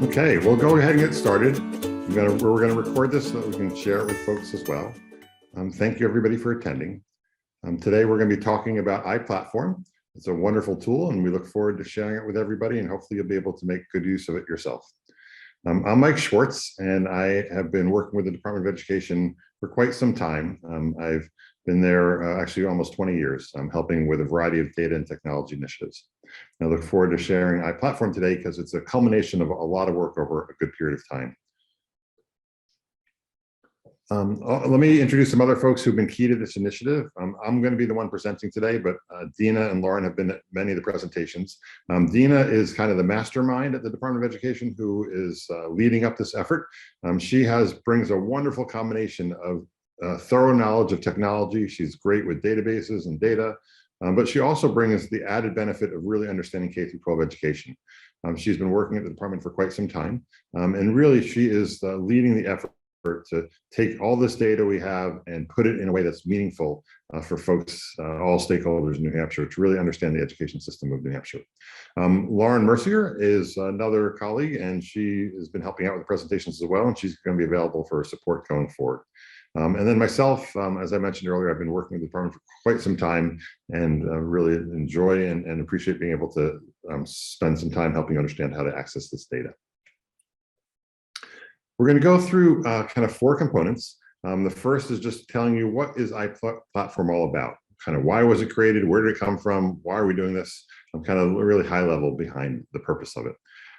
Okay, we'll go ahead and get started. We're going to record this so that we can share it with folks as well. Thank you everybody for attending. Today we're going to be talking about iPlatform. It's a wonderful tool and we look forward to sharing it with everybody, and hopefully you'll be able to make good use of it yourself. I'm Mike Schwartz and I have been working with the Department of Education for quite some time. I've been there actually almost 20 years. I'm helping with a variety of data and technology initiatives. I look forward to sharing iPlatform today because it's a culmination of a lot of work over a good period of time. Let me introduce some other folks who've been key to this initiative. I'm going to be the one presenting today, but Dina and Lauren have been at many of the presentations. Dina is kind of the mastermind at the Department of Education who is leading up this effort. She brings a wonderful combination of thorough knowledge of technology. She's great with databases and data, but she also brings the added benefit of really understanding K-12 education. She's been working at the department for quite some time, and really she is leading the effort to take all this data we have and put it in a way that's meaningful for folks, all stakeholders in New Hampshire, to really understand the education system of New Hampshire. Lauren Mercier is another colleague, and she has been helping out with the presentations as well, and she's going to be available for support going forward. And then myself, as I mentioned earlier, I've been working with the department for quite some time and really enjoy and appreciate being able to spend some time helping understand how to access this data. We're going to go through kind of 4 components. The first is just telling you what is iPlatform all about, kind of why was it created, where did it come from, why are we doing this? I'm kind of really high level behind the purpose of it.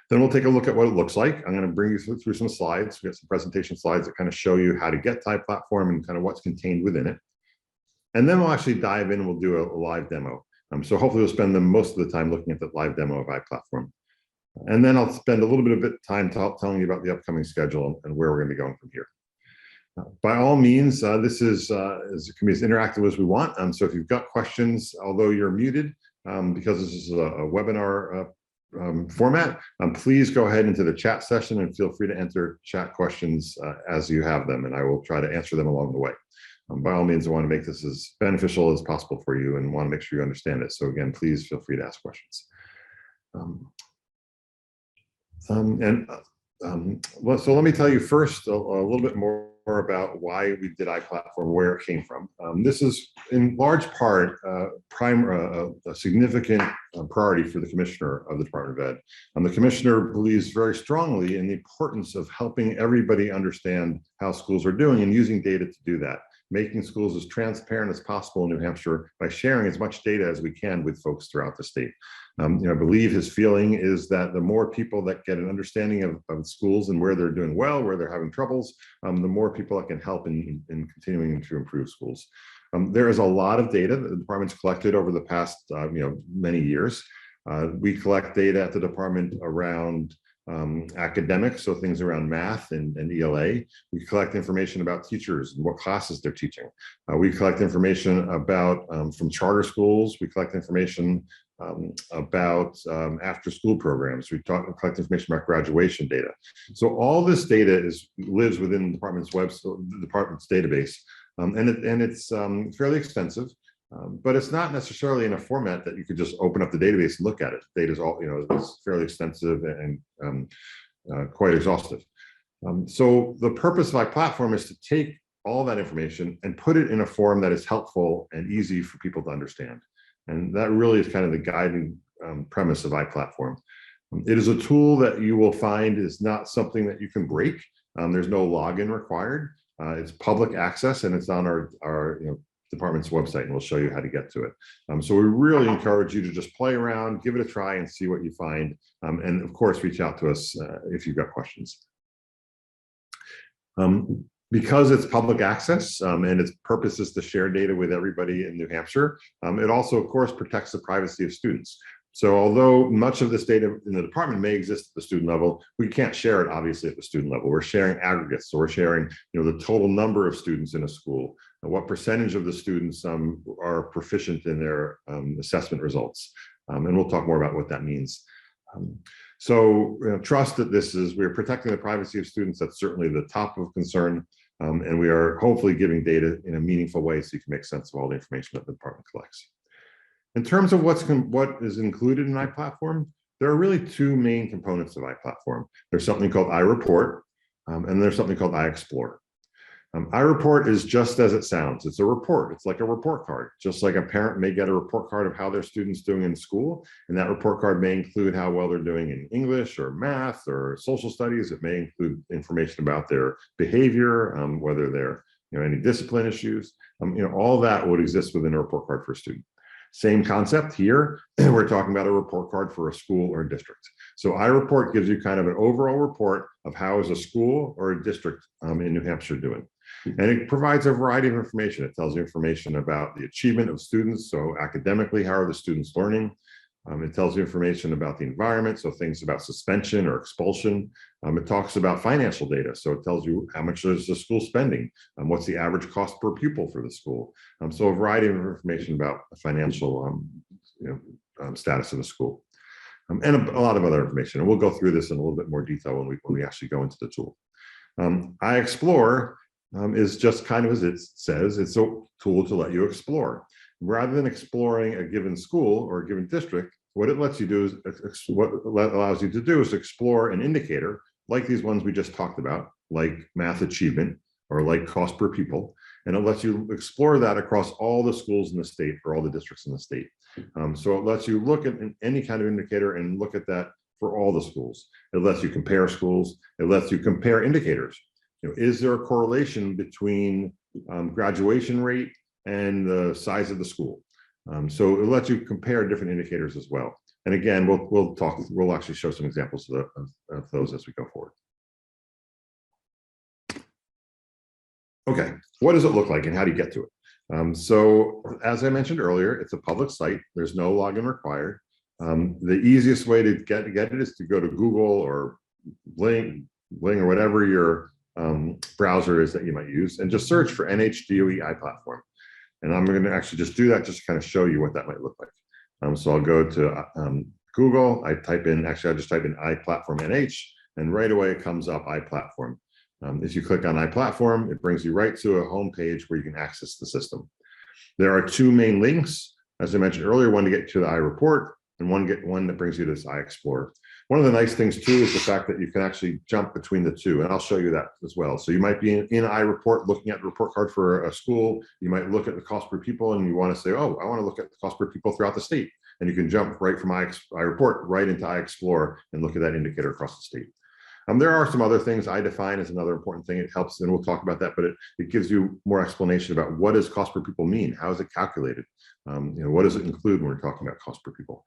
Then we'll take a look at what it looks like. I'm going to bring you through some slides. We got some presentation slides that kind of show you how to get to iPlatform and kind of what's contained within it. And then we'll actually dive in and we'll do a live demo. So hopefully we'll spend most of the time looking at the live demo of iPlatform. And then I'll spend a little bit of time telling you about the upcoming schedule and where we're going to be going from here. By all means, this is it can be as interactive as we want. So if you've got questions, although you're muted, because this is a webinar format, please go ahead into the chat session and feel free to enter chat questions as you have them, and I will try to answer them along the way. By all means, I want to make this as beneficial as possible for you and want to make sure you understand it. So again, please feel free to ask questions. Well, so let me tell you first a little bit more about why we did iPlatform, where it came from. This is in large part a significant priority for the Commissioner of the Department of Ed. The Commissioner believes very strongly in the importance of helping everybody understand how schools are doing and using data to do that, making schools as transparent as possible in New Hampshire by sharing as much data as we can with folks throughout the state. I believe his feeling is that the more people that get an understanding of schools and where they're doing well, where they're having troubles, the more people that can help in continuing to improve schools. There is a lot of data that the department's collected over the past many years. We collect data at the department around academics, so things around math and ELA. We collect information about teachers and what classes they're teaching. We collect information about from charter schools. We collect information about after-school programs. We collect information about graduation data. So all this data lives within the department's database, and it's fairly extensive. But it's not necessarily in a format that you could just open up the database and look at it. Data is all, it's fairly extensive and quite exhaustive. So the purpose of iPlatform is to take all that information and put it in a form that is helpful and easy for people to understand. And that really is kind of the guiding premise of iPlatform. It is a tool that you will find is not something that you can break. There's no login required. It's public access and it's on our department's website, and we'll show you how to get to it. So we really encourage you to just play around, give it a try and see what you find. And of course, reach out to us if you've got questions. Because it's public access and its purpose is to share data with everybody in New Hampshire, it also, of course, protects the privacy of students. So although much of this data in the department may exist at the student level, we can't share it obviously at the student level. We're sharing aggregates. So we're sharing the total number of students in a school, and what percentage of the students are proficient in their assessment results. And we'll talk more about what that means. So trust that we're protecting the privacy of students. That's certainly the top of concern. And we are hopefully giving data in a meaningful way so you can make sense of all the information that the department collects. In terms of what is included in iPlatform, There are really two main components of iPlatform. There's something called iReport, and there's something called iExplore. iReport is just as it sounds. It's a report. It's like a report card, just like a parent may get a report card of how their student's doing in school. And that report card may include how well they're doing in English or math or social studies. It may include information about their behavior, whether they're any discipline issues. All that would exist within a report card for a student. Same concept here. We're talking about a report card for a school or a district. So iReport gives you kind of an overall report of how is a school or a district in New Hampshire doing. And it provides a variety of information. It tells you information about the achievement of students. So academically, how are the students learning? It tells you information about the environment. So things about suspension or expulsion. It talks about financial data. So it tells you how much is the school spending, what's the average cost per pupil for the school. So a variety of information about the financial status of the school. And a lot of other information. And we'll go through this in a little bit more detail when we actually go into the tool. iExplore is just kind of as it says, it's a tool to let you explore. Rather than exploring a given school or a given district, what it lets you do is, what it allows you to do is explore an indicator like these ones we just talked about, like math achievement or like cost per pupil. And it lets you explore that across all the schools in the state or all the districts in the state. So it lets you look at any kind of indicator and look at that for all the schools. It lets you compare schools. It lets you compare indicators. Is there a correlation between graduation rate and the size of the school? So it lets you compare different indicators as well. And again, we'll actually show some examples of those as we go forward. Okay, what does it look like and how do you get to it? So as I mentioned earlier, it's a public site. There's no login required. The easiest way to get it is to go to Google or Bing or whatever your browser is that you might use, and just search for NHDOE iPlatform. And I'm going to actually just do that just to kind of show you what that might look like. So I'll go to Google. I just type in iPlatform NH, and right away it comes up iPlatform. If you click on iPlatform, it brings you right to a home page where you can access the system. There are two main links, as I mentioned earlier, one to get to the iReport and one that brings you to this iExplore. One of the nice things too is the fact that you can actually jump between the two, and I'll show you that as well. So you might be in iReport looking at the report card for a school. You might look at the cost per pupil and you want to say, oh, I want to look at the cost per pupil throughout the state. And you can jump right from iReport right into iExplore and look at that indicator across the state. There are some other things. iDefine is another important thing. It helps, and we'll talk about that, but it gives you more explanation about what does cost per pupil mean? How is it calculated? What does it include when we're talking about cost per pupil?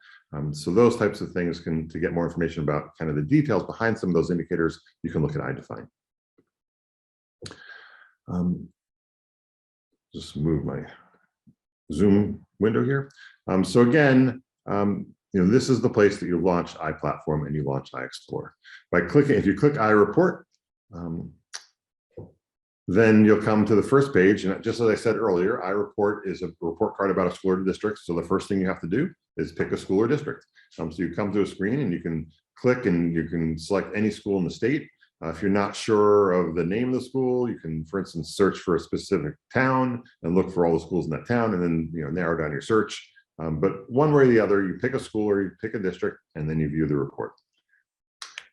So those types of things to get more information about kind of the details behind some of those indicators, you can look at iDefine. Just move my Zoom window here. So again, this is the place that you launch iPlatform and you launch iExplore. If you click iReport, then you'll come to the first page. And just as I said earlier, iReport is a report card about a school or district. So the first thing you have to do is pick a school or district. So you come to a screen and you can click and you can select any school in the state. If you're not sure of the name of the school, you can, for instance, search for a specific town and look for all the schools in that town and then narrow down your search. But one way or the other, you pick a school or you pick a district and then you view the report.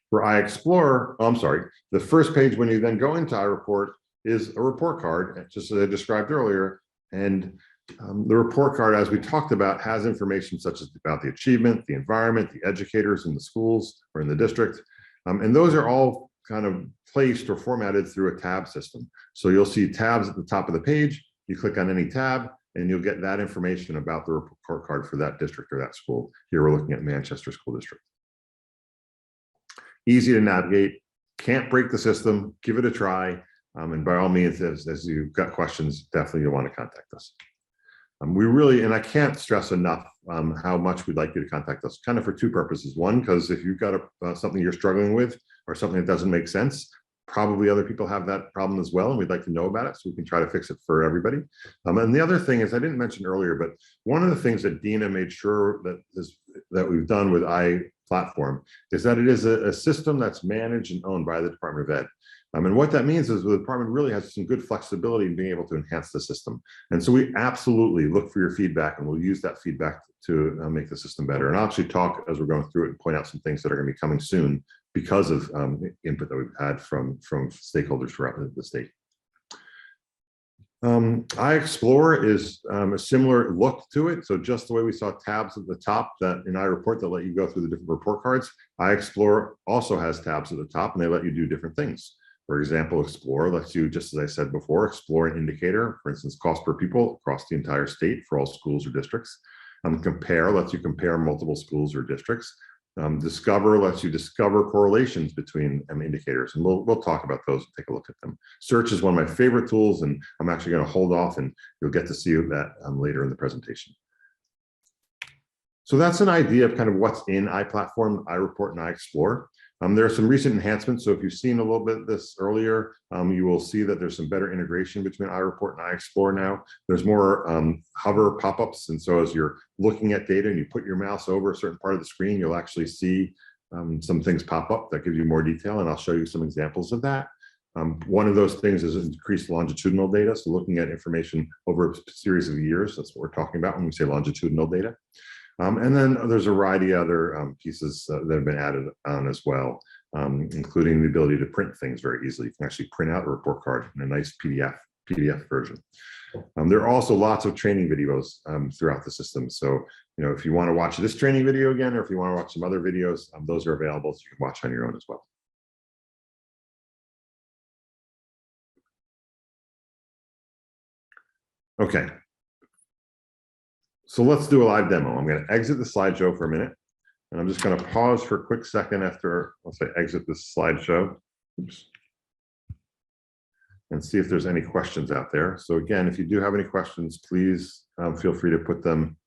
For iExplore, the first page when you then go into iReport is a report card, just as I described earlier. And the report card, as we talked about, has information such as about the achievement, the environment, the educators in the schools or in the district. And those are all kind of placed or formatted through a tab system. So you'll see tabs at the top of the page. You click on any tab and you'll get that information about the report card for that district or that school. Here we're looking at Manchester School District. Easy to navigate, can't break the system, give it a try. And by all means, as you've got questions, definitely you'll want to contact us. And I can't stress enough how much we'd like you to contact us, kind of for two purposes. One, because if you've got something you're struggling with or something that doesn't make sense, probably other people have that problem as well, and we'd like to know about it so we can try to fix it for everybody. And the other thing is, I didn't mention earlier, but one of the things that Dina made sure that we've done with iPlatform is that it is a system that's managed and owned by the Department of Ed. And what that means is the department really has some good flexibility in being able to enhance the system. And so we absolutely look for your feedback, and we'll use that feedback to make the system better. And I'll actually talk as we're going through it and point out some things that are going to be coming soon because of input that we've had from stakeholders throughout the state. iExplore is a similar look to it. So just the way we saw tabs at the top that in iReport that let you go through the different report cards, iExplore also has tabs at the top, and they let you do different things. For example, Explore lets you, just as I said before, explore an indicator, for instance, cost per pupil across the entire state for all schools or districts. Compare lets you compare multiple schools or districts. Discover lets you discover correlations between indicators, and we'll talk about those and take a look at them. Search is one of my favorite tools, and I'm actually going to hold off, and you'll get to see that later in the presentation. So that's an idea of kind of what's in iPlatform, iReport, and iExplore. There are some recent enhancements. So if you've seen a little bit of this earlier, you will see that there's some better integration between iReport and iExplore now. There's more hover pop-ups. And so as you're looking at data and you put your mouse over a certain part of the screen, you'll actually see some things pop up that give you more detail. And I'll show you some examples of that. One of those things is increased longitudinal data. So looking at information over a series of years, that's what we're talking about when we say longitudinal data. And then there's a variety of other pieces that have been added on as well, including the ability to print things very easily. You can actually print out a report card in a nice PDF version. There are also lots of training videos throughout the system. So, if you want to watch this training video again, or if you want to watch some other videos, those are available, so you can watch on your own as well. Okay. So let's do a live demo. I'm going to exit the slideshow for a minute, and I'm just going to pause for a quick second after I'll say exit this slideshow. Oops. And see if there's any questions out there. So again, if you do have any questions, please feel free to put them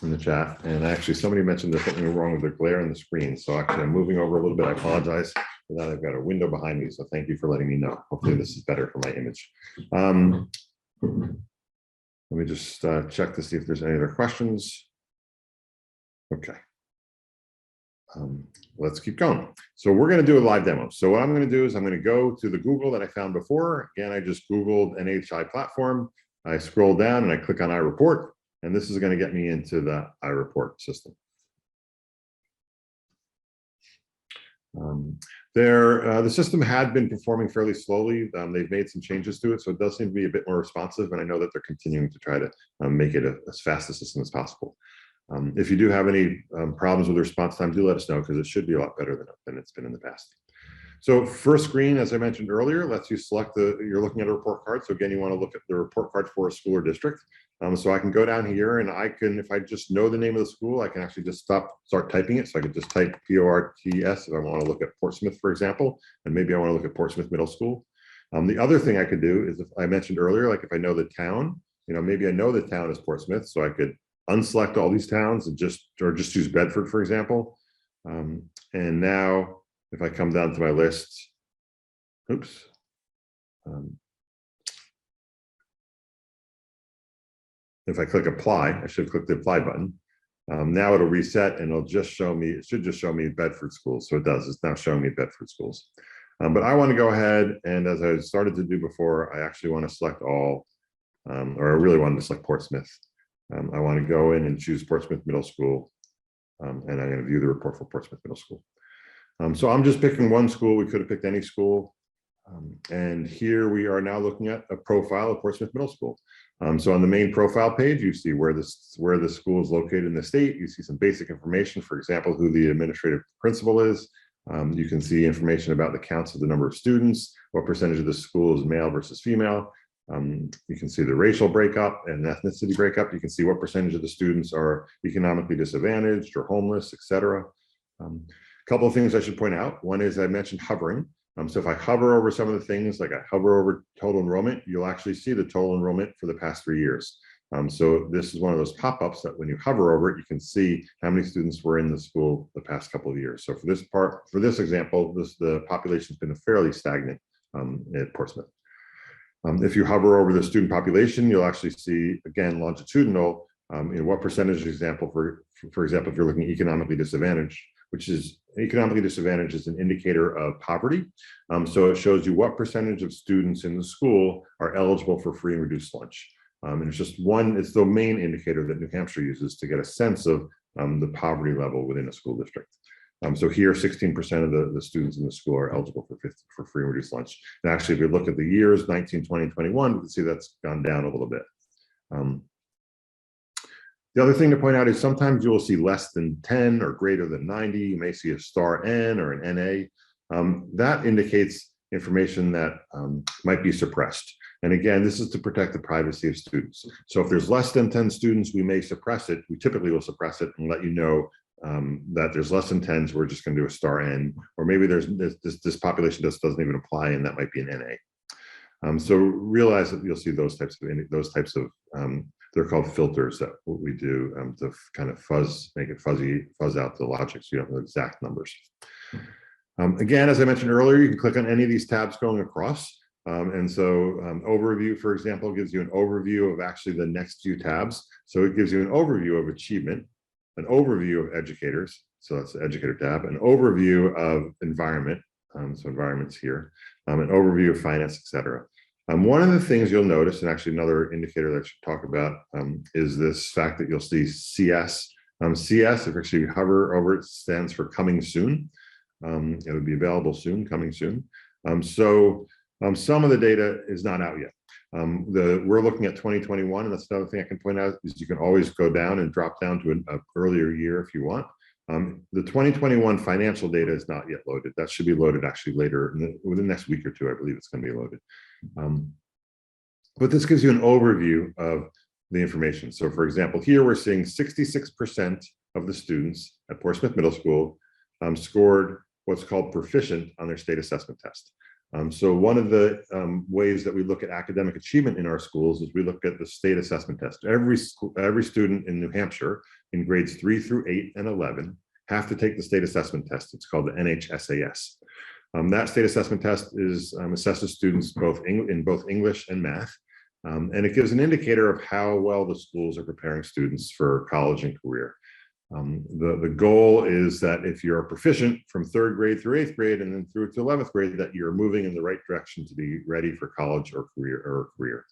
in the chat. And actually, somebody mentioned there's something wrong with the glare on the screen. So actually, I'm moving over a little bit. I apologize for that. I've got a window behind me, so thank you for letting me know. Hopefully, this is better for my image. Let me just check to see if there's any other questions. Okay. Let's keep going. So we're going to do a live demo. So what I'm going to do is I'm going to go to the Google that I found before. Again, I just Googled NHI platform. I scroll down and I click on iReport, and this is going to get me into the iReport system. The system had been performing fairly slowly. They've made some changes to it, so it does seem to be a bit more responsive, and I know that they're continuing to try to make it as fast a system as possible. If you do have any problems with the response time, do let us know, because it should be a lot better than it's been in the past. So first screen, as I mentioned earlier, lets you select you're looking at a report card. So again, you want to look at the report card for a school or district. So I can go down here, and I can, if I just know the name of the school, I can actually just start typing it. So I could just type PORTS if I want to look at Portsmouth, for example, and maybe I want to look at Portsmouth Middle School. The other thing I could do is, if I mentioned earlier, like if I know the town, maybe I know the town is Portsmouth, so I could unselect all these towns and just use Bedford, for example. And now, if I come down to my list, oops. If I click apply, I should click the apply button. Now it'll reset, and it'll just show me, it should just show me Bedford schools. So it does, it's now showing me Bedford schools. But I want to go ahead, and as I started to do before, I actually want to select all, or I really wanted to select Portsmouth. I want to go in and choose Portsmouth Middle School, and I'm going to view the report for Portsmouth Middle School. So I'm just picking one school. We could have picked any school. And here we are now looking at a profile of Portsmouth Middle School. So on the main profile page, you see where the school is located in the state. You see some basic information, for example, who the administrative principal is. You can see information about the counts of the number of students, what percentage of the school is male versus female. You can see the racial breakup and ethnicity breakup. You can see what percentage of the students are economically disadvantaged or homeless, et cetera. A couple of things I should point out. One is I mentioned hovering. So if I hover over some of the things, like I hover over total enrollment, you'll actually see the total enrollment for the past 3 years. So this is one of those pop-ups that when you hover over it, you can see how many students were in the school the past couple of years. So for this example, the population's been fairly stagnant at Portsmouth. If you hover over the student population, you'll actually see, again, longitudinal, what percentage example, for example, if you're looking at economically disadvantaged, which is economically disadvantaged, is an indicator of poverty. So it shows you what percentage of students in the school are eligible for free and reduced lunch. And it's just one, it's the main indicator that New Hampshire uses to get a sense of the poverty level within a school district. So here, 16% of the students in the school are eligible for free and reduced lunch. And actually, if you look at the years, 19, 20, 21, you can see that's gone down a little bit. The other thing to point out is sometimes you will see less than 10 or greater than 90. You may see a star N or an NA. That indicates information that might be suppressed. And again, this is to protect the privacy of students. So if there's less than 10 students, we may suppress it. We typically will suppress it and let you know that there's less than 10, so we're just going to do a star N, or maybe there's this population just doesn't even apply, and that might be an NA. So realize that you'll see those types of they're called filters that what we do to kind of make it fuzz out the logic, so you don't know exact numbers. Again, as I mentioned earlier, you can click on any of these tabs going across. And so overview, for example, gives you an overview of actually the next few tabs. So it gives you an overview of achievement, an overview of educators. So that's the educator tab, an overview of environment. So environment's here, an overview of finance, etc. One of the things you'll notice, and actually another indicator that I should talk about, is this fact that you'll see CS. CS, if actually you hover over it, stands for coming soon. It would be available soon, coming soon. Some of the data is not out yet. We're looking at 2021, and that's another thing I can point out is you can always go down and drop down to an earlier year if you want. The 2021 financial data is not yet loaded. That should be loaded actually later, within the next week or two, I believe it's going to be loaded. But this gives you an overview of the information. So for example, here we're seeing 66% of the students at Portsmouth Middle School scored what's called proficient on their state assessment test. So one of the ways that we look at academic achievement in our schools is we look at the state assessment test. Every student in New Hampshire in grades 3 through 8 and 11 have to take the state assessment test. It's called the NHSAS. That state assessment test assesses students in both English and math. And it gives an indicator of how well the schools are preparing students for college and career. The goal is that if you're proficient from 3rd grade through 8th grade and then through to 11th grade, that you're moving in the right direction to be ready for college or career.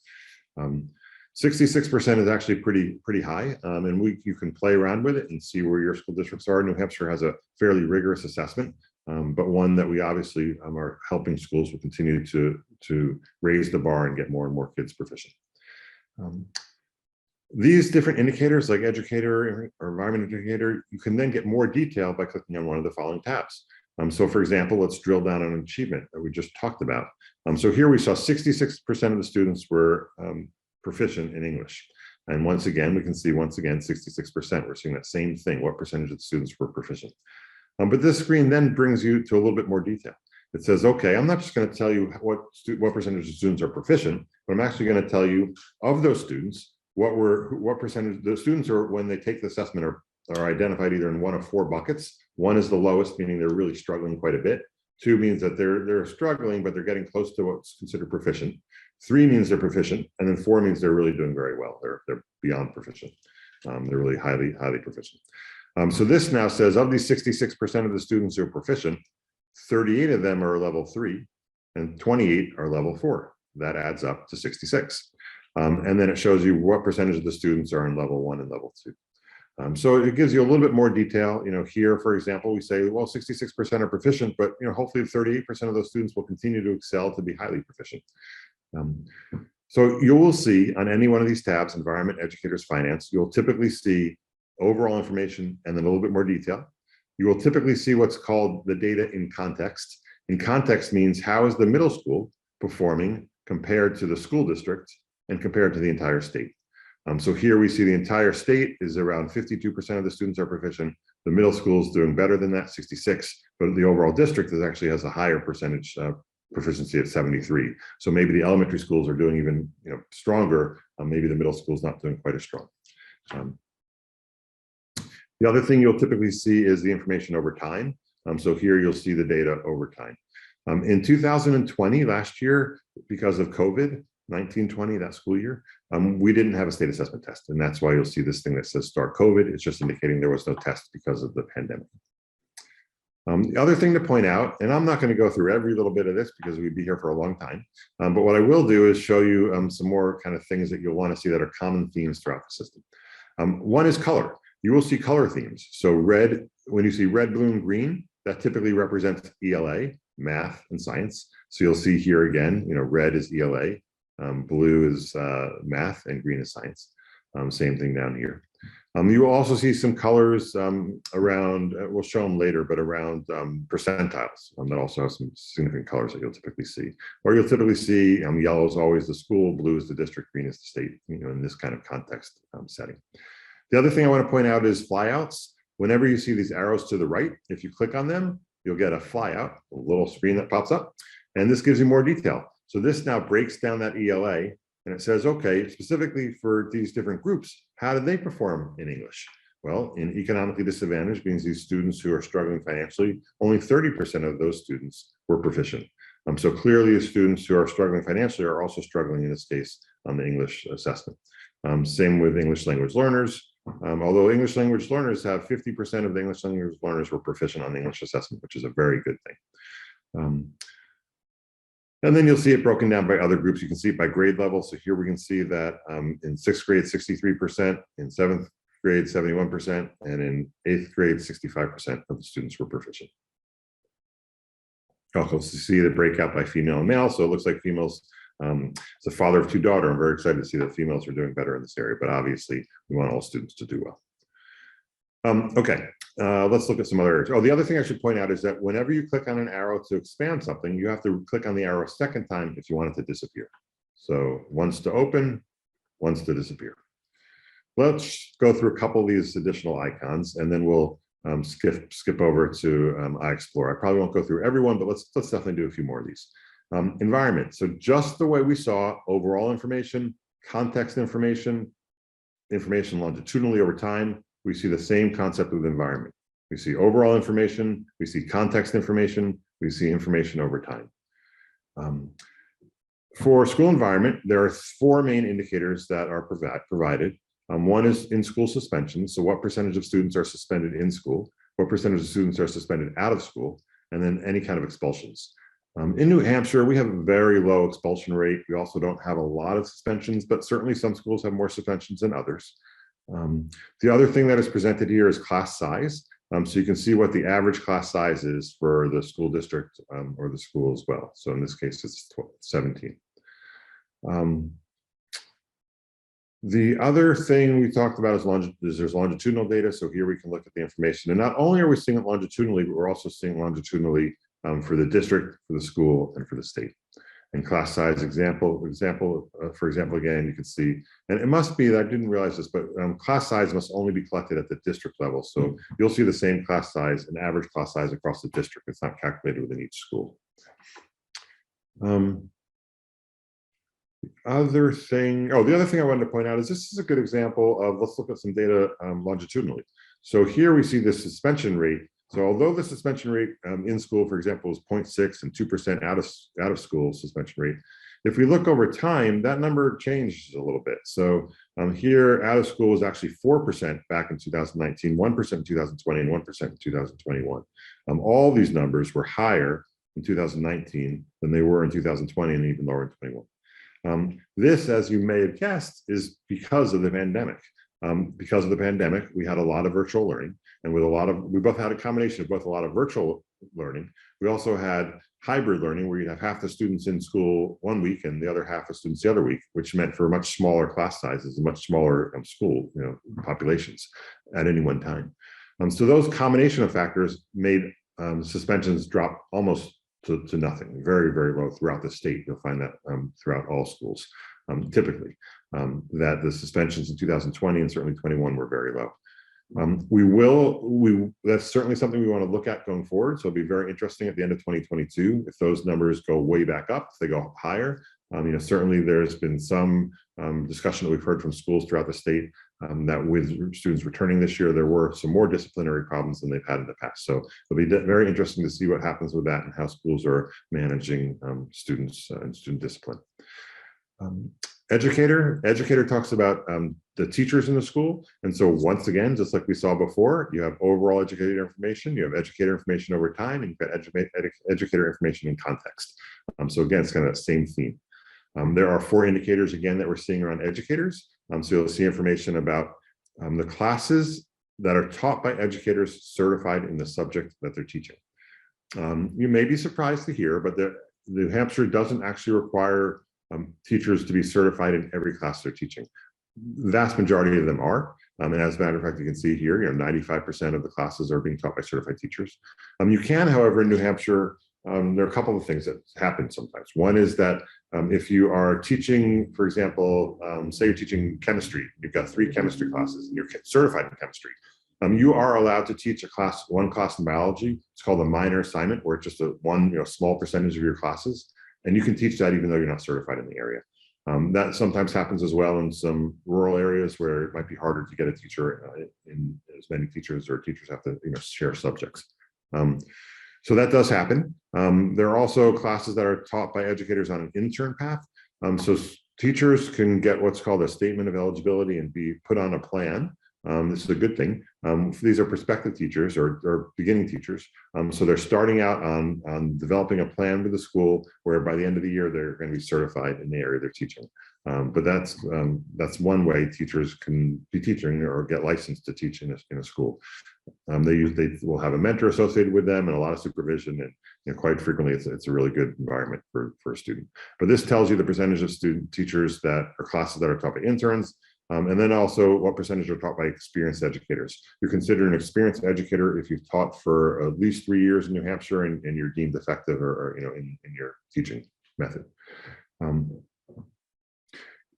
66% is actually pretty high, and you can play around with it and see where your school districts are. New Hampshire has a fairly rigorous assessment, but one that we obviously are helping schools will continue to raise the bar and get more and more kids proficient. These different indicators like educator or environment indicator, you can then get more detail by clicking on one of the following tabs. So for example, let's drill down on achievement that we just talked about. So here we saw 66% of the students were proficient in English. And once again, we can see 66%. We're seeing that same thing. What percentage of the students were proficient? But this screen then brings you to a little bit more detail. It says, okay, I'm not just going to tell you what percentage of students are proficient, but I'm actually going to tell you of those students, what percentage the students are when they take the assessment are identified either in one of 4 buckets. 1 is the lowest, meaning they're really struggling quite a bit. 2 means that they're struggling, but they're getting close to what's considered proficient. 3 means they're proficient, and then 4 means they're really doing very well. They're beyond proficient. They're really highly proficient. So this now says of these 66% of the students who are proficient, 38 of them are level 3, and 28 are level 4. That adds up to 66. And then it shows you what percentage of the students are in level 1 and level 2. So it gives you a little bit more detail. Here, for example, we say, well, 66% are proficient, but hopefully 38% of those students will continue to excel to be highly proficient. So you will see on any one of these tabs, environment, educators, finance, you'll typically see overall information and then a little bit more detail. You will typically see what's called the data in context. In context means how is the middle school performing compared to the school district and compared to the entire state. So here we see the entire state is around 52% of the students are proficient. The middle school is doing better than that, 66, but the overall district actually has a higher percentage proficiency at 73. So maybe the elementary schools are doing even stronger. Maybe the middle school is not doing quite as strong. The other thing you'll typically see is the information over time. So here you'll see the data over time. In 2020, last year, because of COVID, 1920, that school year, we didn't have a state assessment test. And that's why you'll see this thing that says start COVID. It's just indicating there was no test because of the pandemic. The other thing to point out, and I'm not going to go through every little bit of this because we'd be here for a long time, but what I will do is show you some more kind of things that you'll want to see that are common themes throughout the system. One is color. You will see color themes. So red, when you see red, blue, and green, that typically represents ELA, math, and science. So you'll see here again, red is ELA, blue is math, and green is science. Same thing down here. You will also see some colors around, we'll show them later, but around percentiles. That also has some significant colors that you'll typically see. Or you'll typically see yellow is always the school, blue is the district, green is the state, in this kind of context setting. The other thing I want to point out is flyouts. Whenever you see these arrows to the right, if you click on them, you'll get a flyout, a little screen that pops up, and this gives you more detail. So this now breaks down that ELA, and it says, okay, specifically for these different groups, how did they perform in English? Well, in economically disadvantaged means these students who are struggling financially, only 30% of those students were proficient. So clearly the students who are struggling financially are also struggling in this case on the English assessment. Same with English language learners. Although English language learners have 50% of the English language learners were proficient on the English assessment, which is a very good thing. And then you'll see it broken down by other groups. You can see it by grade level. So here we can see that in 6th grade, 63%, in 7th grade, 71%, and in 8th grade, 65% of the students were proficient. Also see the breakout by female and male. So it looks like females, as a father of 2 daughters, I'm very excited to see that females are doing better in this area, but obviously we want all students to do well. Okay, let's look at some other areas. Oh, the other thing I should point out is that whenever you click on an arrow to expand something, you have to click on the arrow a second time if you want it to disappear. So once to open, once to disappear. Let's go through a couple of these additional icons, and then we'll skip over to iExplore. I probably won't go through everyone, but let's definitely do a few more of these. Environment. So just the way we saw overall information, context information, information longitudinally over time, we see the same concept with environment. We see overall information, we see context information, we see information over time. For school environment, there are 4 main indicators that are provided. One is in-school suspension. So what percentage of students are suspended in school? What percentage of students are suspended out of school? And then any kind of expulsions. In New Hampshire, we have a very low expulsion rate. We also don't have a lot of suspensions, but certainly some schools have more suspensions than others. The other thing that is presented here is class size. So you can see what the average class size is for the school district or the school as well. So in this case, it's 17. The other thing we talked about is there's longitudinal data. So here we can look at the information. And not only are we seeing it longitudinally, but we're also seeing longitudinally for the district, for the school, and for the state. And class size for example, again, you can see, and it must be that I didn't realize this, but class size must only be collected at the district level. So you'll see the same class size, an average class size across the district. It's not calculated within each school. The other thing I wanted to point out is this is a good example of, let's look at some data longitudinally. So here we see the suspension rate. So although the suspension rate in school, for example, is 0.6 and 2% out of school suspension rate, if we look over time, that number changes a little bit. So here out of school is actually 4% back in 2019, 1% in 2020, and 1% in 2021. All these numbers were higher in 2019 than they were in 2020 and even lower in 21. This, as you may have guessed, is because of the pandemic. Because of the pandemic, we had a lot of virtual learning, and we both had a combination of both a lot of virtual learning. We also had hybrid learning, where you'd have half the students in school one week and the other half the students the other week, which meant for much smaller class sizes and much smaller school populations at any one time. So those combination of factors made suspensions drop almost to nothing, very, very low throughout the state. You'll find that throughout all schools, typically, that the suspensions in 2020 and certainly 21 were very low. That's certainly something we want to look at going forward. So it'll be very interesting at the end of 2022 if those numbers go way back up, if they go higher. Certainly there's been some discussion that we've heard from schools throughout the state that with students returning this year, there were some more disciplinary problems than they've had in the past. So it'll be very interesting to see what happens with that and how schools are managing students and student discipline. Educator talks about the teachers in the school. And so once again, just like we saw before, you have overall educator information, you have educator information over time, and you've got educator information in context. So again, it's kind of the same theme. There are 4 indicators again that we're seeing around educators. So you'll see information about the classes that are taught by educators certified in the subject that they're teaching. You may be surprised to hear, but New Hampshire doesn't actually require teachers to be certified in every class they're teaching. The vast majority of them are. And as a matter of fact, you can see here, 95% of the classes are being taught by certified teachers. You can, however, in New Hampshire, there are a couple of things that happen sometimes. One is that if you are teaching, for example, say you're teaching chemistry, you've got 3 chemistry classes and you're certified in chemistry. You are allowed to teach one class in biology. It's called a minor assignment, where it's just one small percentage of your classes. And you can teach that even though you're not certified in the area. That sometimes happens as well in some rural areas where it might be harder to get a teacher in as many teachers, or teachers have to share subjects. So that does happen. There are also classes that are taught by educators on an intern path. So teachers can get what's called a statement of eligibility and be put on a plan. This is a good thing. These are prospective teachers or beginning teachers. So they're starting out on developing a plan with the school where by the end of the year, they're going to be certified in the area they're teaching. But that's one way teachers can be teaching or get licensed to teach in a school. They will have a mentor associated with them and a lot of supervision, and quite frequently it's a really good environment for a student. But this tells you the percentage of teachers that are classes that are taught by interns, and then also what percentage are taught by experienced educators. You're considered an experienced educator if you've taught for at least 3 years in New Hampshire and you're deemed effective or in your teaching method.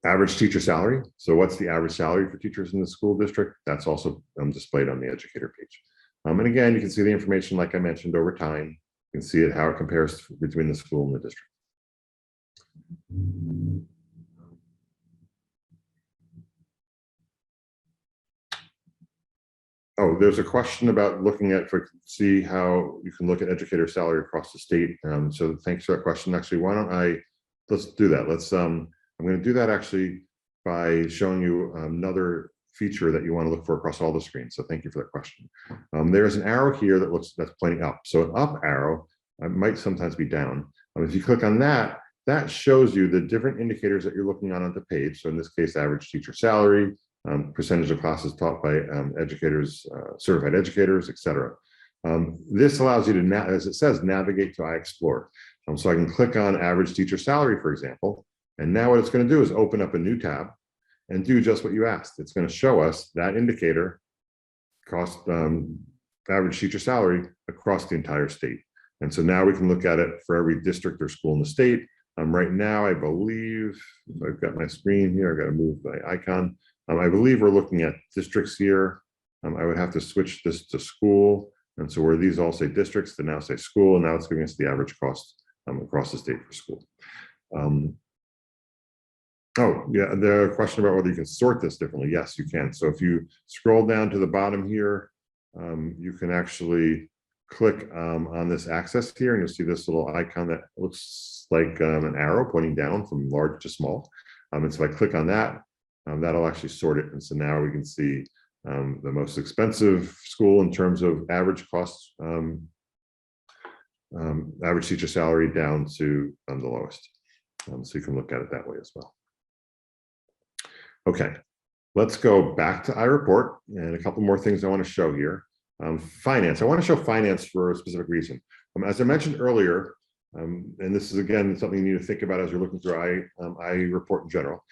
Average teacher salary. So what's the average salary for teachers in the school district? That's also displayed on the educator page. And again, you can see the information, like I mentioned, over time. You can see it, how it compares between the school and the district. Oh, there's a question about looking at, see how you can look at educator salary across the state. So thanks for that question. Actually, let's do that. I'm going to do that actually by showing you another feature that you want to look for across all the screens. So thank you for that question. There's an arrow here that's pointing up. So an up arrow might sometimes be down. If you click on that, that shows you the different indicators that you're looking on the page. So in this case, average teacher salary, percentage of classes taught by educators, certified educators, etc. This allows you to, as it says, navigate to iExplore. So I can click on average teacher salary, for example, and now what it's going to do is open up a new tab and do just what you asked. It's going to show us that indicator, cost, average teacher salary across the entire state. And so now we can look at it for every district or school in the state. Right now, I believe, I've got my screen here, I've got to move my icon. I believe we're looking at districts here. I would have to switch this to school. And so where these all say districts, they now say school, and now it's giving us the average cost across the state for school. Oh, yeah, the question about whether you can sort this differently. Yes, you can. So if you scroll down to the bottom here, you can actually click on this axis here, and you'll see this little icon that looks like an arrow pointing down from large to small. And so if I click on that, that'll actually sort it. And so now we can see the most expensive school in terms of average costs, average teacher salary down to the lowest. So you can look at it that way as well. Okay, let's go back to iReport and a couple more things I want to show here. Finance. I want to show finance for a specific reason. As I mentioned earlier, and this is again something you need to think about as you're looking through iReport in general.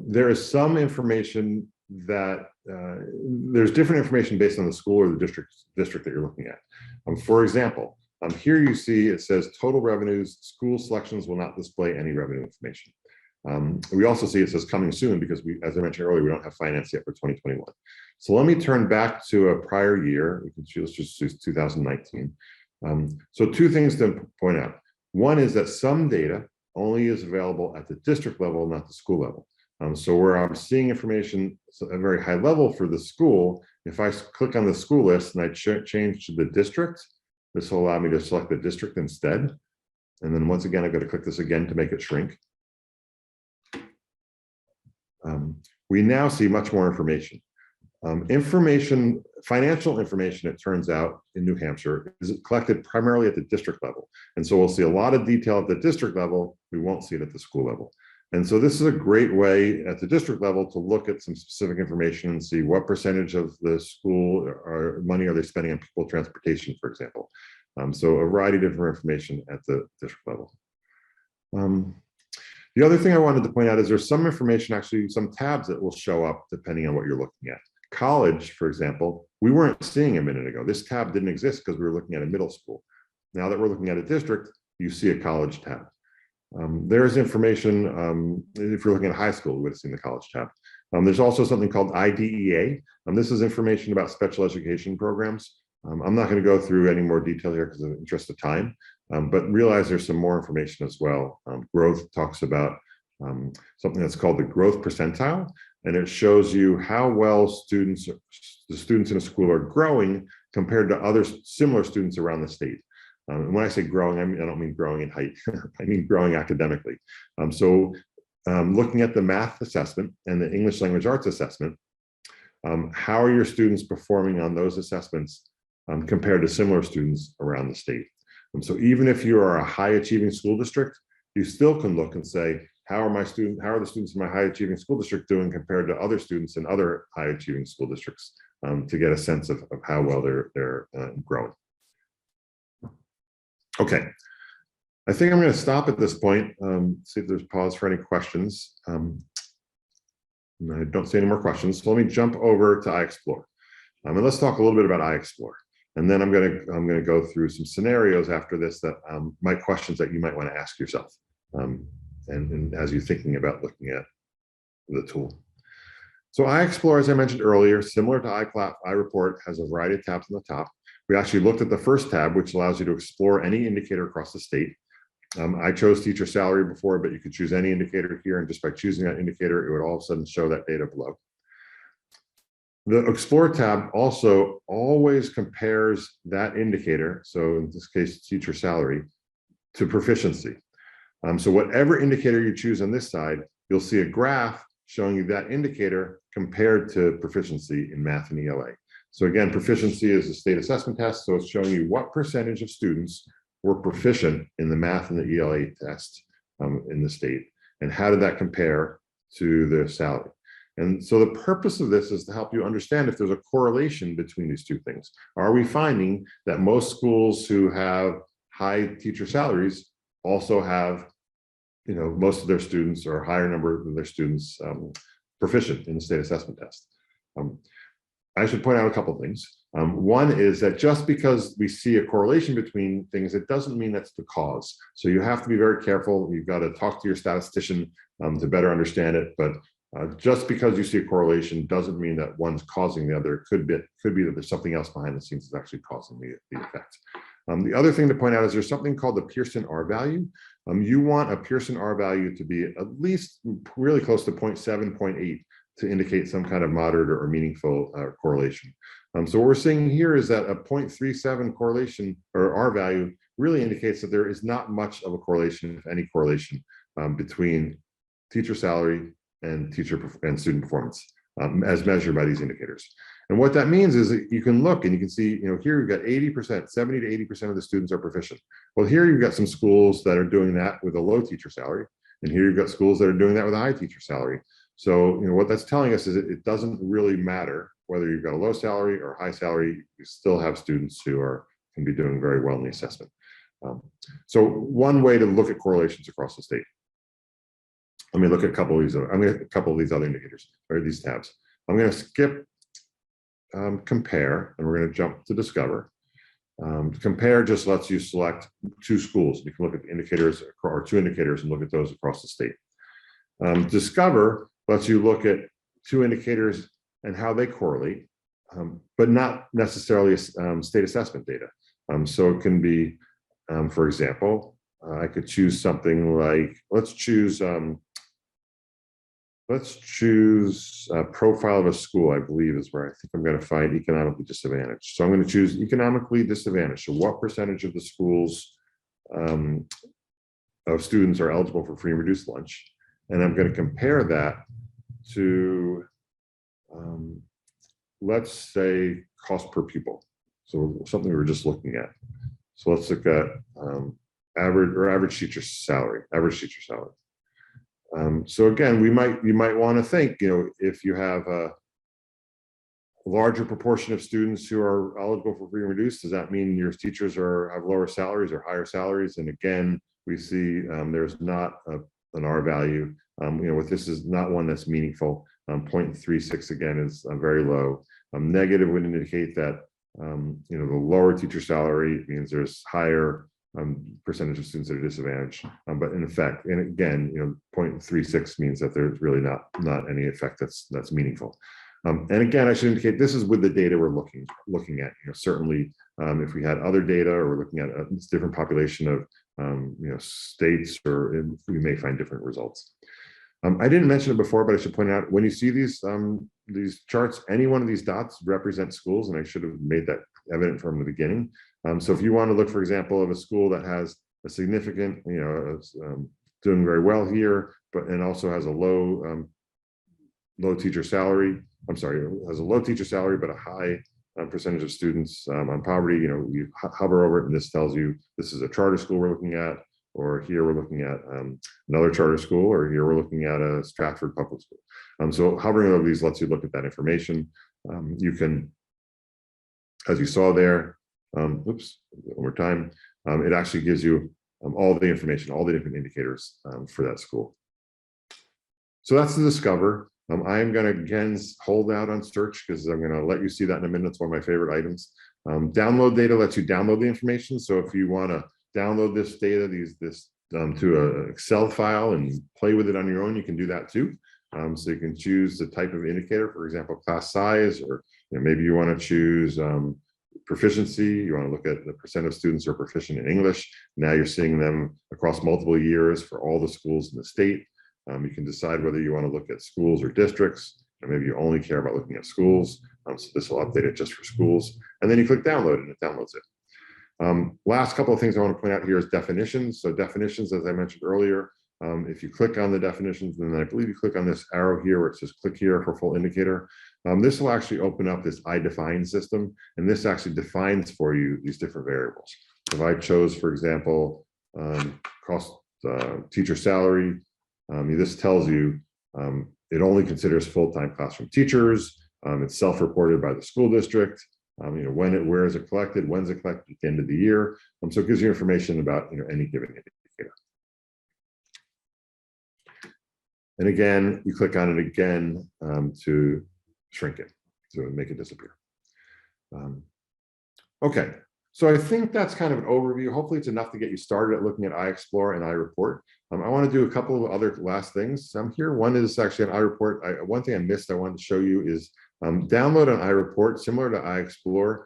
There is some information that there's different information based on the school or the district that you're looking at. For example, here you see it says total revenues, school selections will not display any revenue information. We also see it says coming soon because as I mentioned earlier, we don't have finance yet for 2021. So let me turn back to a prior year. We can choose just 2019. So 2 things to point out. One is that some data only is available at the district level, not the school level. So where I'm seeing information at a very high level for the school, if I click on the school list and I change to the district, this will allow me to select the district instead. And then once again, I've got to click this again to make it shrink. we now see much more information. Financial information, it turns out, in New Hampshire is collected primarily at the district level. And so we'll see a lot of detail at the district level. We won't see it at the school level. And so this is a great way at the district level to look at some specific information and see what percentage of the school or money are they spending on people transportation, for example. So a variety of different information at the district level. The other thing I wanted to point out is there's some information, actually some tabs that will show up depending on what you're looking at. College, for example, we weren't seeing a minute ago. This tab didn't exist because we were looking at a middle school. Now that we're looking at a district, you see a college tab. There's information, if you're looking at high school, we would have seen the college tab. There's also something called IDEA. This is information about special education programs. I'm not going to go through any more detail here because of the interest of time, but realize there's some more information as well. Growth talks about something that's called the growth percentile, and it shows you how well the students in a school are growing compared to other similar students around the state. And when I say growing, I don't mean growing in height. I mean growing academically. Looking at the math assessment and the English language arts assessment, how are your students performing on those assessments compared to similar students around the state? So even if you are a high achieving school district, you still can look and say, how are the students in my high achieving school district doing compared to other students in other high achieving school districts, to get a sense of how well they're growing. Okay, I think I'm going to stop at this point, see if there's pause for any questions. I don't see any more questions, so let me jump over to iExplore. And let's talk a little bit about iExplore. And then I'm going to go through some scenarios after this that questions that you might want to ask yourself, and as you're thinking about looking at the tool. So iExplore, as I mentioned earlier, similar to iReport, has a variety of tabs on the top. We actually looked at the first tab, which allows you to explore any indicator across the state. I chose teacher salary before, but you could choose any indicator here, and just by choosing that indicator, it would all of a sudden show that data below. The Explore tab also always compares that indicator, so in this case, teacher salary, to proficiency. So whatever indicator you choose on this side, you'll see a graph showing you that indicator compared to proficiency in math and ELA. So again, proficiency is a state assessment test, so it's showing you what percentage of students were proficient in the math and the ELA test in the state, and how did that compare to their salary. And so the purpose of this is to help you understand if there's a correlation between these two things. Are we finding that most schools who have high teacher salaries also have, most of their students or a higher number of their students proficient in the state assessment test? I should point out a couple of things. One is that just because we see a correlation between things, it doesn't mean that's the cause. So you have to be very careful. You've got to talk to your statistician to better understand it. But just because you see a correlation doesn't mean that one's causing the other. It could be that there's something else behind the scenes that's actually causing the effect. The other thing to point out is there's something called the Pearson R value. You want a Pearson R value to be at least really close to 0.7, 0.8 to indicate some kind of moderate or meaningful correlation. So what we're seeing here is that a 0.37 correlation, or R value, really indicates that there is not much of a correlation, if any correlation, between teacher salary and student performance as measured by these indicators. And what that means is that you can look and you can see, here you've got 80%, 70 to 80% of the students are proficient. Well, here you've got some schools that are doing that with a low teacher salary, and here you've got schools that are doing that with a high teacher salary. So, what that's telling us is it doesn't really matter whether you've got a low salary or high salary, you still have students who can be doing very well in the assessment. So one way to look at correlations across the state. Let me look at a couple of these other indicators, or these tabs. I'm going to skip compare, and we're going to jump to discover. Compare just lets you select two schools. You can look at the indicators, or two indicators, and look at those across the state. Discover lets you look at two indicators and how they correlate, but not necessarily state assessment data. So it can be, for example, I could choose something like, let's choose a profile of a school, I believe is where I think I'm going to find economically disadvantaged. So I'm going to choose economically disadvantaged. So what percentage of the schools of students are eligible for free and reduced lunch? And I'm going to compare that to, let's say, cost per pupil. So something we were just looking at. So let's look at average teacher salary. So again, you might want to think, if you have a larger proportion of students who are eligible for free and reduced, does that mean your teachers have lower salaries or higher salaries? And again, we see there's not an R value. With this is not one that's meaningful. 0.36 again is very low. Negative would indicate that the lower teacher salary means there's higher percentage of students at a disadvantage. But in effect, and again, 0.36 means that there's really not any effect that's meaningful. And again, I should indicate this is with the data we're looking at. Certainly, if we had other data or we're looking at a different population of states, or we may find different results. I didn't mention it before, but I should point out when you see these charts, any one of these dots represents schools, and I should have made that evident from the beginning. So if you want to look, for example, of a school that has a significant, doing very well here, and also has a low teacher salary. Has a low teacher salary, but a high percentage of students on poverty. You hover over it, and this tells you this is a charter school we're looking at, or here we're looking at another charter school, or here we're looking at a Stratford public school. So hovering over these lets you look at that information. You can, as you saw there, oops, one more time, it actually gives you all the information, all the different indicators for that school. So that's the Discover. I am going to again hold out on search because I'm going to let you see that in a minute. It's one of my favorite items. Download data lets you download the information. So if you want to download this data, to an Excel file and play with it on your own, you can do that too. So you can choose the type of indicator, for example, class size, or maybe you want to choose proficiency. You want to look at the percent of students who are proficient in English. Now you're seeing them across multiple years for all the schools in the state. You can decide whether you want to look at schools or districts, or maybe you only care about looking at schools. So this will update it just for schools. And then you click download and it downloads it. Last couple of things I want to point out here is definitions. So definitions, as I mentioned earlier, if you click on the definitions, and then I believe you click on this arrow here where it says click here for full indicator, this will actually open up this iDefine system. And this actually defines for you these different variables. If I chose, for example, cost teacher salary, this tells you it only considers full-time classroom teachers. It's self-reported by the school district. Where is it collected? When's it collected? At the end of the year. So it gives you information about any given indicator. And again, you click on it again to shrink it, to make it disappear. Okay. So I think that's kind of an overview. Hopefully it's enough to get you started at looking at iExplore and iReport. I want to do a couple of other last things here. One is actually an iReport. One thing I missed I wanted to show you is download an iReport similar to iExplore.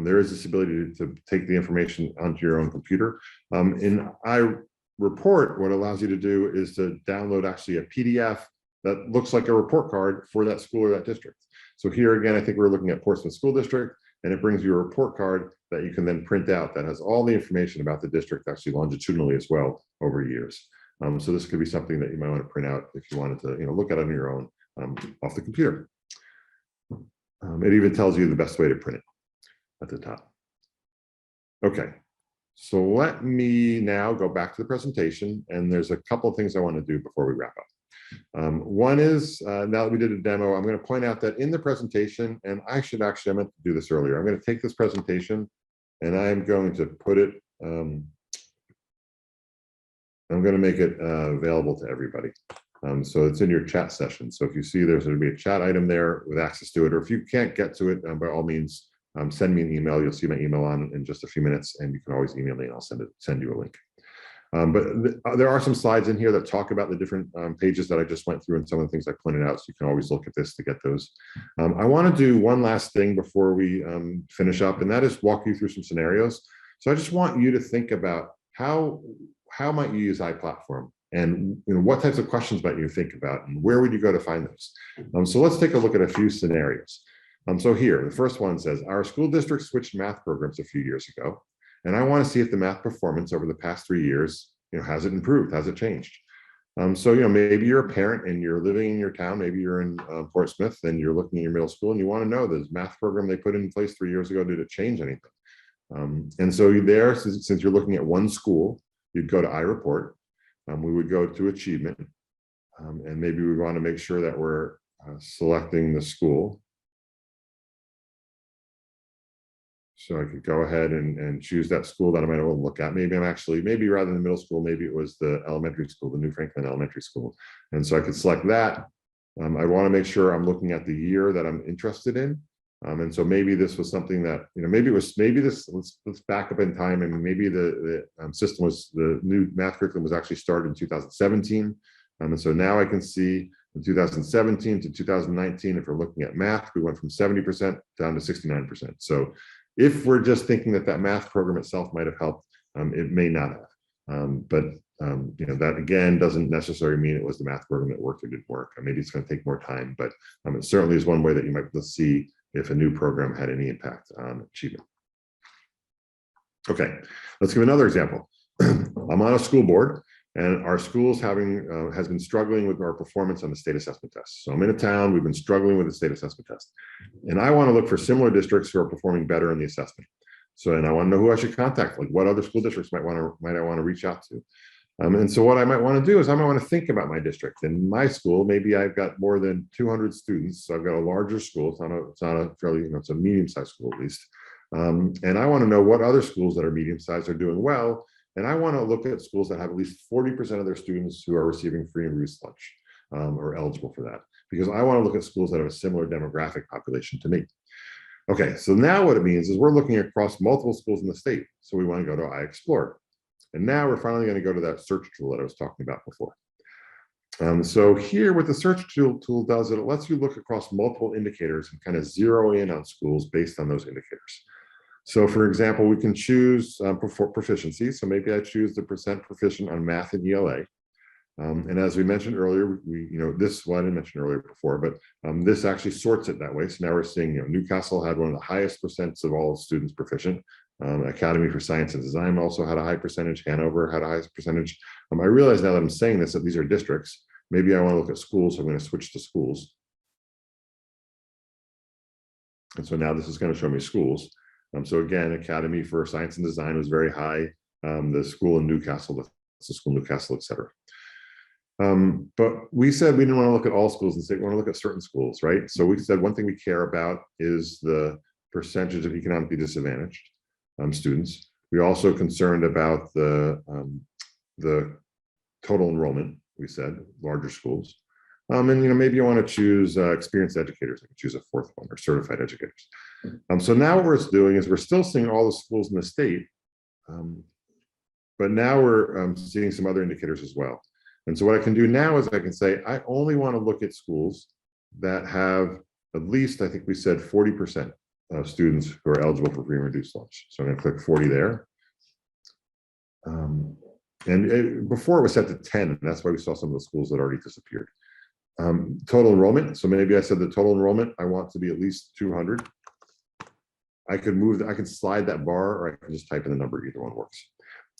There is this ability to take the information onto your own computer. In iReport, what it allows you to do is to download actually a PDF that looks like a report card for that school or that district. So here again, I think we're looking at Portsmouth School District, and it brings you a report card that you can then print out that has all the information about the district, actually longitudinally as well over years. So this could be something that you might want to print out if you wanted to look at it on your own off the computer. It even tells you the best way to print it at the top. Okay, so let me now go back to the presentation, and there's a couple of things I want to do before we wrap up. One is, now that we did a demo, I'm going to point out that in the presentation, and I meant to do this earlier, I'm going to take this presentation and I'm going to put it, I'm going to make it available to everybody. So it's in your chat session. So if you see there's going to be a chat item there with access to it, or if you can't get to it, by all means, send me an email. You'll see my email on in just a few minutes, and you can always email me and I'll send you a link. But there are some slides in here that talk about the different pages that I just went through and some of the things I pointed out, so you can always look at this to get those. I want to do one last thing before we finish up, and that is walk you through some scenarios. So I just want you to think about how might you use iPlatform, and what types of questions might you think about, and where would you go to find those? So let's take a look at a few scenarios. So here, the first one says, our school district switched math programs a few years ago, and I want to see if the math performance over the past 3 years, has it improved? Has it changed? So, maybe you're a parent and you're living in your town, maybe you're in Portsmouth and you're looking at your middle school and you want to know this math program they put in place 3 years ago, did it change anything? And so there, since you're looking at one school, you'd go to iReport. We would go to achievement, and maybe we want to make sure that we're selecting the school. So I could go ahead and choose that school that I might want to look at. Maybe maybe rather than the middle school, maybe it was the elementary school, the New Franklin Elementary School. And so I could select that. I want to make sure I'm looking at the year that I'm interested in. And so maybe this was something that, let's back up in time, and maybe the new math curriculum was actually started in 2017. And so now I can see in 2017 to 2019, if we're looking at math, we went from 70% down to 69%. So if we're just thinking that math program itself might have helped, it may not have. But that again doesn't necessarily mean it was the math program that worked or didn't work. Maybe it's going to take more time, but it certainly is one way that you might see if a new program had any impact on achievement. Okay, let's give another example. I'm on a school board, and our school's has been struggling with our performance on the state assessment test. So I'm in a town, we've been struggling with the state assessment test. And I want to look for similar districts who are performing better in the assessment. So, and I want to know who I should contact, like what other school districts might I want to reach out to. And so what I might want to do is I might want to think about my district. In my school, maybe I've got more than 200 students. So I've got a larger school. It's not a fairly, it's a medium-sized school at least. And I want to know what other schools that are medium-sized are doing well. And I want to look at schools that have at least 40% of their students who are receiving free and reduced lunch, or eligible for that, because I want to look at schools that have a similar demographic population to me. Okay, so now what it means is we're looking across multiple schools in the state. So we want to go to iExplore. And now we're finally going to go to that search tool that I was talking about before. So here what the search tool does, it lets you look across multiple indicators and kind of zero in on schools based on those indicators. So for example, we can choose proficiency. So maybe I choose the percent proficient on math and ELA. And as we mentioned earlier, this one I didn't mention earlier before, but this actually sorts it that way. So now we're seeing, Newcastle had one of the highest percents of all students proficient. Academy for Science and Design also had a high percentage. Hanover had a highest percentage. I realize now that I'm saying this, that these are districts. Maybe I want to look at schools, so I'm going to switch to schools. And so now this is going to show me schools. So again, Academy for Science and Design was very high. The school in Newcastle, the school in Newcastle, et cetera. But we said we didn't want to look at all schools and say we want to look at certain schools, right? So we said one thing we care about is the percentage of economically disadvantaged students. We're also concerned about the total enrollment. We said larger schools, and maybe you want to choose experienced educators. I could choose a fourth one, or certified educators. So now what we're doing is we're still seeing all the schools in the state, but now we're seeing some other indicators as well. And so what I can do now is I can say I only want to look at schools that have at least, I think we said 40% of students who are eligible for free and reduced lunch. So I'm going to click 40 there. Before it was set to 10, and that's why we saw some of the schools that already disappeared. Total enrollment. So maybe I said the total enrollment, I want to be at least 200. I could slide that bar, or I can just type in the number, either one works.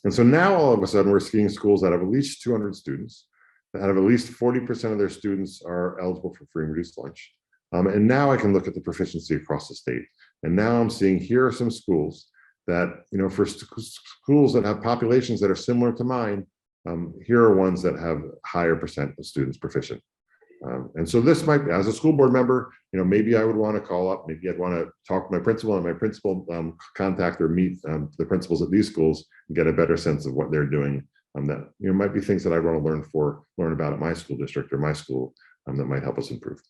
And so now all of a sudden we're seeing schools that have at least 200 students, that have at least 40% of their students are eligible for free and reduced lunch. And now I can look at the proficiency across the state. And now I'm seeing here are some schools that, for schools that have populations that are similar to mine, here are ones that have higher percent of students proficient. And so this might, as a school board member, maybe I would want to call up, maybe I'd want to talk to my principal, and my principal contact or meet the principals at these schools and get a better sense of what they're doing. That might be things that I want to learn about at my school district or my school that might help us improve.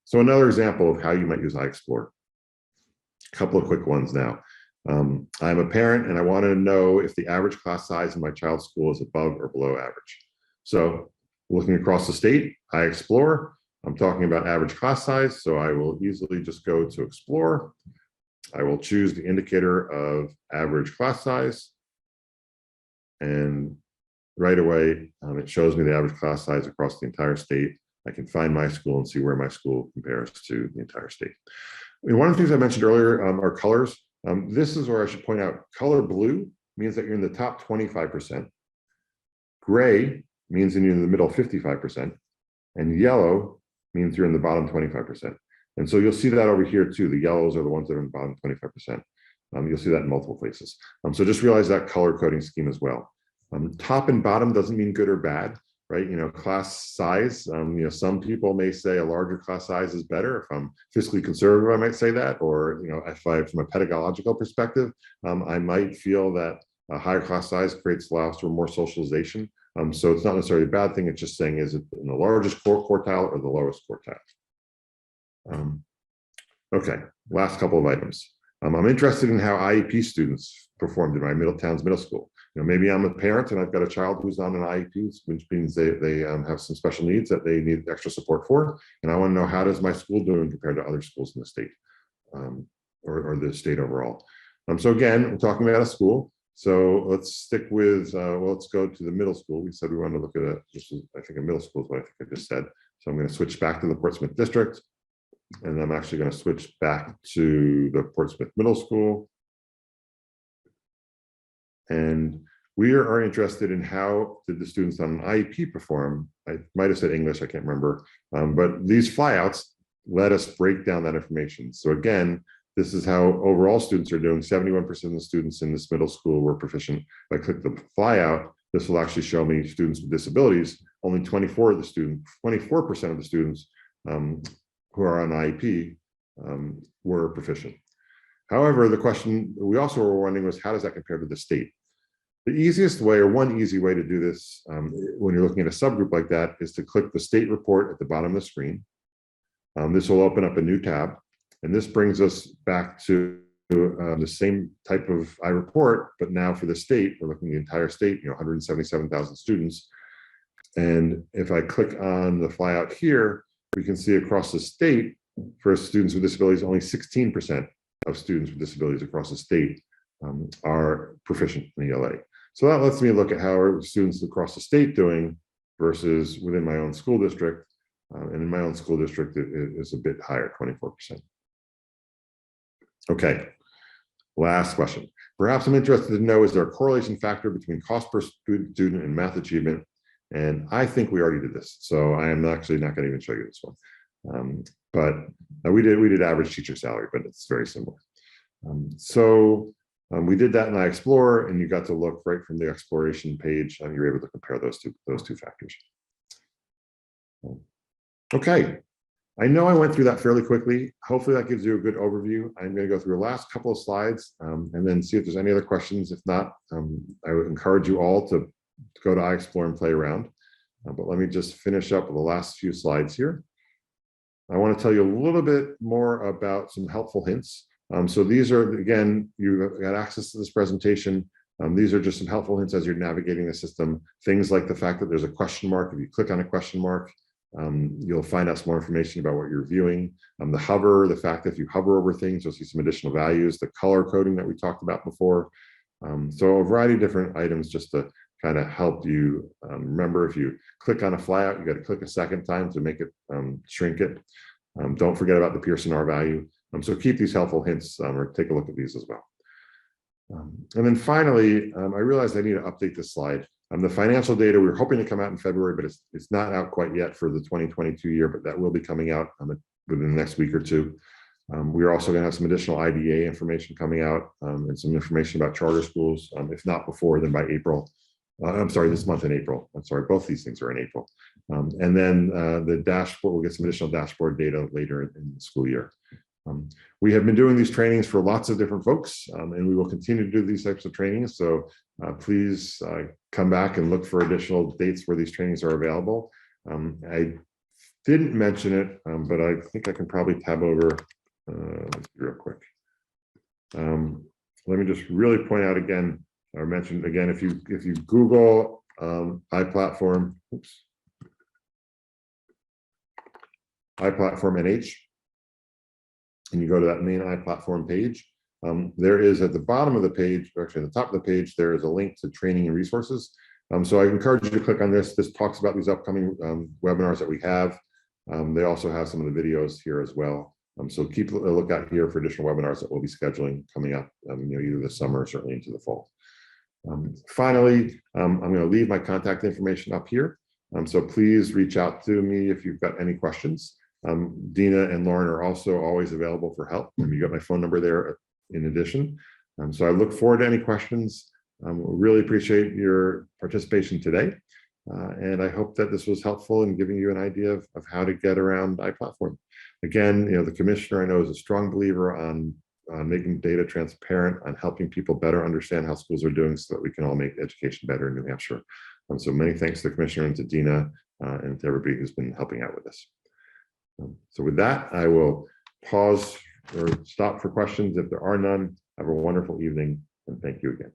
So another example of how you might use iExplore. A couple of quick ones now. I'm a parent and I want to know if the average class size in my child's school is above or below average. So looking across the state, iExplore, I'm talking about average class size. So I will easily just go to Explore. I will choose the indicator of average class size. And right away, it shows me the average class size across the entire state. I can find my school and see where my school compares to the entire state. One of the things I mentioned earlier are colors. This is where I should point out color blue means that you're in the top 25%. Gray means you're in the middle 55%, and yellow means you're in the bottom 25%. And so you'll see that over here too. The yellows are the ones that are in the bottom 25%. You'll see that in multiple places. So just realize that color coding scheme as well. Top and bottom doesn't mean good or bad, right? Class size, some people may say a larger class size is better. If I'm fiscally conservative, I might say that. Or, if from a pedagogical perspective, I might feel that a higher class size allows for more socialization. So it's not necessarily a bad thing. It's just saying, is it in the largest quartile or the lowest quartile? Okay, last couple of items. I'm interested in how IEP students performed in my Middletown's middle school. Maybe I'm a parent and I've got a child who's on an IEP, which means they have some special needs that they need extra support for. And I want to know, how does my school doing compared to other schools in the state, or the state overall? So again, we're talking about a school. So let's stick with, let's go to the middle school. We said we wanted to look at I think a middle school is what I think I just said. So I'm going to switch back to the Portsmouth district. And I'm actually going to switch back to the Portsmouth Middle School. And we are interested in how did the students on an IEP perform. I might have said English, I can't remember. But these flyouts let us break down that information. So again, this is how overall students are doing. 71% of the students in this middle school were proficient. If I click the flyout, this will actually show me students with disabilities. Only 24% of the students who are on IEP were proficient. However, the question we also were wondering was, how does that compare to the state? The easiest way, or one easy way to do this when you're looking at a subgroup like that, is to click the state report at the bottom of the screen. This will open up a new tab, and this brings us back to the same type of iReport, but now for the state. We're looking at the entire state, 177,000 students. And if I click on the flyout here, we can see across the state, for students with disabilities, only 16% of students with disabilities across the state are proficient in ELA. So that lets me look at how are students across the state doing versus within my own school district. And in my own school district, it is a bit higher, 24%. Okay, last question. Perhaps I'm interested to know, is there a correlation factor between cost per student and math achievement? And I think we already did this, so I am actually not going to even show you this one. But we did average teacher salary, but it's very similar. We did that in iExplore, and you got to look right from the exploration page, and you're able to compare those two factors. Okay, I know I went through that fairly quickly. Hopefully that gives you a good overview. I'm going to go through the last couple of slides and then see if there's any other questions. If not, I would encourage you all to go to iExplore and play around. But let me just finish up with the last few slides here. I want to tell you a little bit more about some helpful hints. So these are, again, you got access to this presentation. These are just some helpful hints as you're navigating the system. Things like the fact that there's a question mark. If you click on a question mark, you'll find out some more information about what you're viewing. The hover, the fact that if you hover over things, you'll see some additional values. The color coding that we talked about before. So a variety of different items just to kind of help you remember. If you click on a flyout, you got to click a second time to make it shrink it. Don't forget about the Pearson R value. So keep these helpful hints or take a look at these as well. And then finally, I realized I need to update this slide. The financial data, we were hoping to come out in February, but it's not out quite yet for the 2022 year, but that will be coming out within the next week or two. We're also going to have some additional IDA information coming out and some information about charter schools, if not before, then by April. I'm sorry, this month in April. I'm sorry, both these things are in April. And then the dashboard, we'll get some additional dashboard data later in the school year. We have been doing these trainings for lots of different folks, and we will continue to do these types of trainings. So please come back and look for additional dates where these trainings are available. I didn't mention it, but I think I can probably tab over real quick. Let me just really point out again, or mention again, if you Google iPlatform, iPlatform NH, and you go to that main iPlatform page, there is at the bottom of the page, or actually at the top of the page, there is a link to training and resources. So I encourage you to click on this. This talks about these upcoming webinars that we have. They also have some of the videos here as well. So keep a lookout here for additional webinars that we'll be scheduling coming up, either this summer or certainly into the fall. Finally, I'm going to leave my contact information up here. So please reach out to me if you've got any questions. Dina and Lauren are also always available for help. You got my phone number there in addition. So I look forward to any questions. Really appreciate your participation today. And I hope that this was helpful in giving you an idea of how to get around iPlatform. Again, the commissioner I know is a strong believer on making data transparent, on helping people better understand how schools are doing so that we can all make education better in New Hampshire. So many thanks to the commissioner and to Dina and to everybody who's been helping out with this. So with that, I will pause or stop for questions if there are none. Have a wonderful evening, and thank you again.